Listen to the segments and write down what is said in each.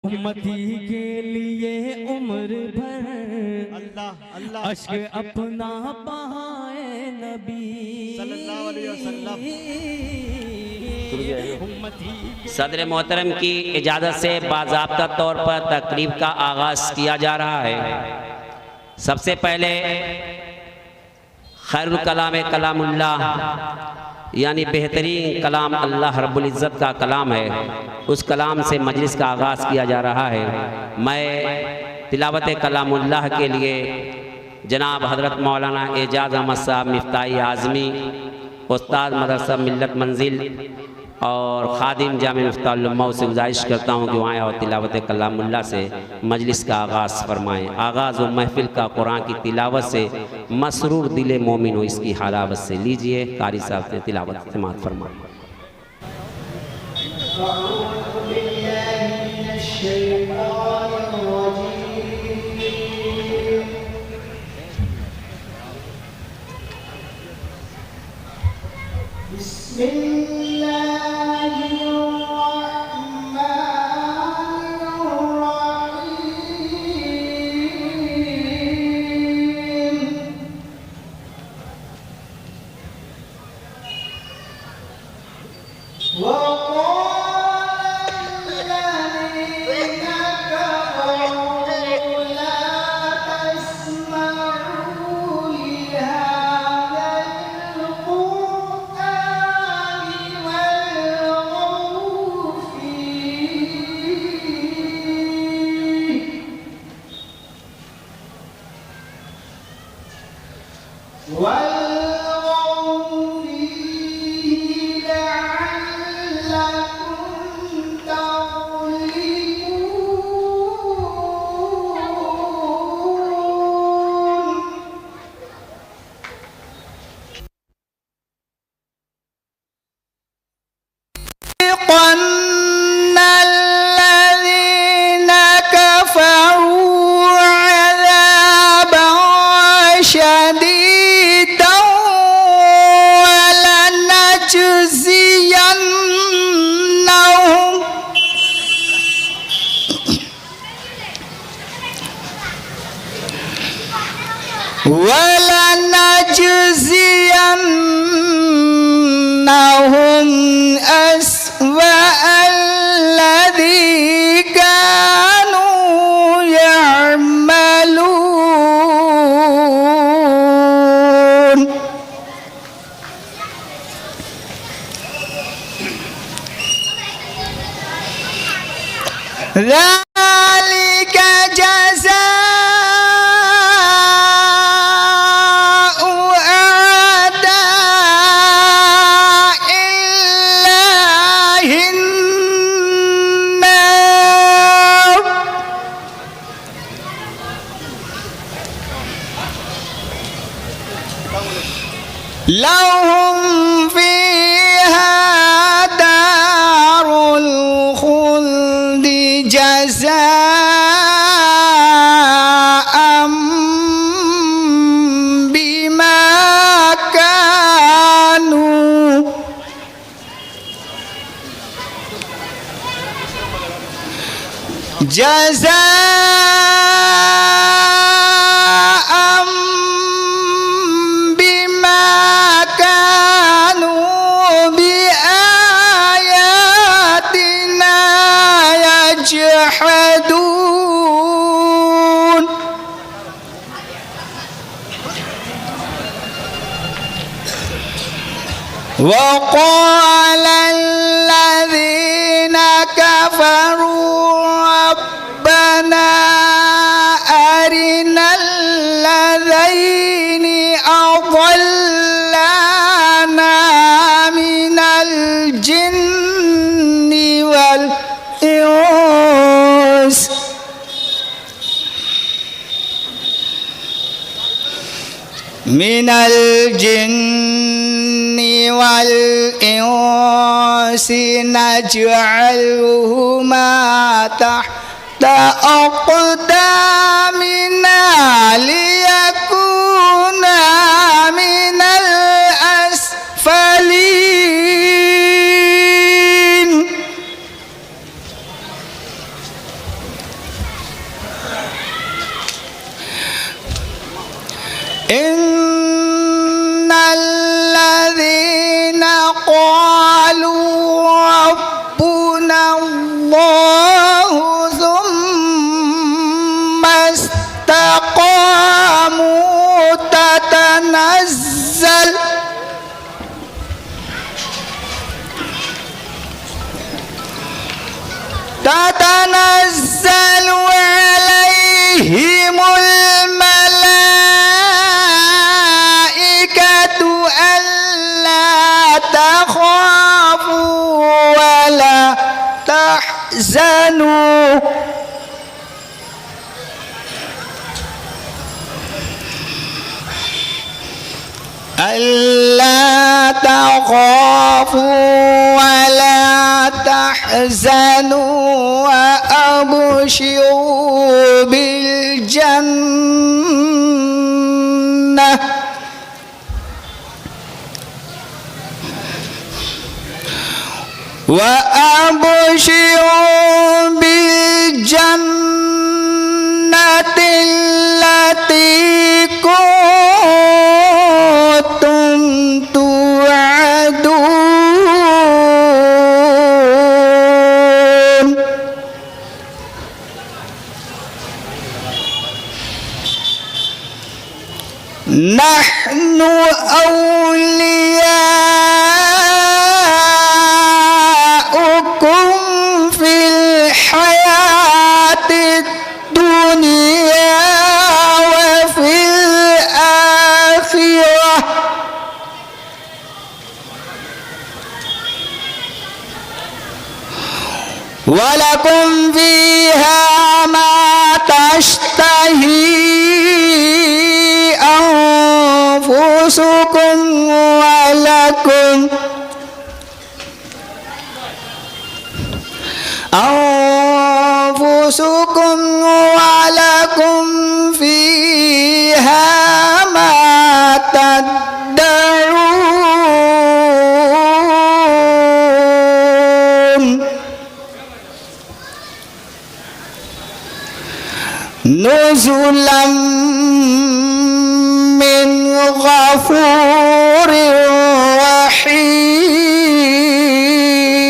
उम्मती के लिए उम्र भर अल्लाह अल्लाह अश्क अपना बहाए नबी सल्लल्लाहु अलैहि वसल्लम। सदर मोहतरम की इजाज़त से बाज़ाब्ता तौर पर तकरीब का आगाज़ किया जा रहा है। सबसे पहले खैरुल कलाम कलामुल्लाह यानी बेहतरीन कलाम अल्लाह रब्बुल इज़्ज़त का कलाम है, उस कलाम से मजलिस का आगाज़ किया जा रहा है। मैं तिलावत कलामुल्लाह के लिए जनाब हज़रत मौलाना एजाज़ अहमद साहब मिफ्ताही आज़मी, उस्ताद मदरसा मिल्लत मंजिल और खादिम जामे मिफ्ताहुल उम्मा से गुजारिश करता हूँ कि वहाँ और तिलावत कलामुल्लाह से मजलिस का आगाज़ फरमाएँ। आगाज़ व महफिल का कुरान की तिलावत से मसरूर दिल मोमिन हो, इसकी हालावत से लीजिए। कारी साहब से तिलावत समाअत फरमाएँ। وَلَنَجْزِيَنَّهُمْ أَسْوَأَ الَّذِي كَانُوا يَعْمَلُونَ ذَلِكَ جَزَاءُ أَعْدَاءِ اللَّهِ النَّارُ لَهُمْ فِيهَا دَارُ الْخُلْدِ جَزَاءً بِمَا كَانُوا بِآيَاتِنَا يَجْحَدُونَ وَقَالَ الَّذِينَ كَفَرُوا رَبَّنَا أَرِنَا الَّذَيْنِ أَضَلَّانَا مِنَ الْجِنِّ وَالْإِنسِ نجعلهما تحت أقدامنا ليكونا من الأسفلين إن الذين قالوا ربنا الله ثم استقاموا تتنزل عليهم الملائكة ألا تخافوا ولا تحزنوا ألا تخافوا ولا تحزنوا وأبشروا بالجنة التي كنتم توعدون نحن أولياؤكم في الحياة الدنيا وفي الآخرة ولكم فيها ما تشتهي أنفسكم ولكم فيها ما تدعون نزلا من غفور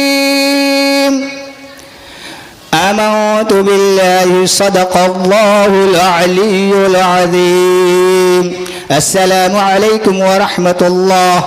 رحيم آمنت بالله صدق الله العلي العظيم السلام عليكم ورحمة الله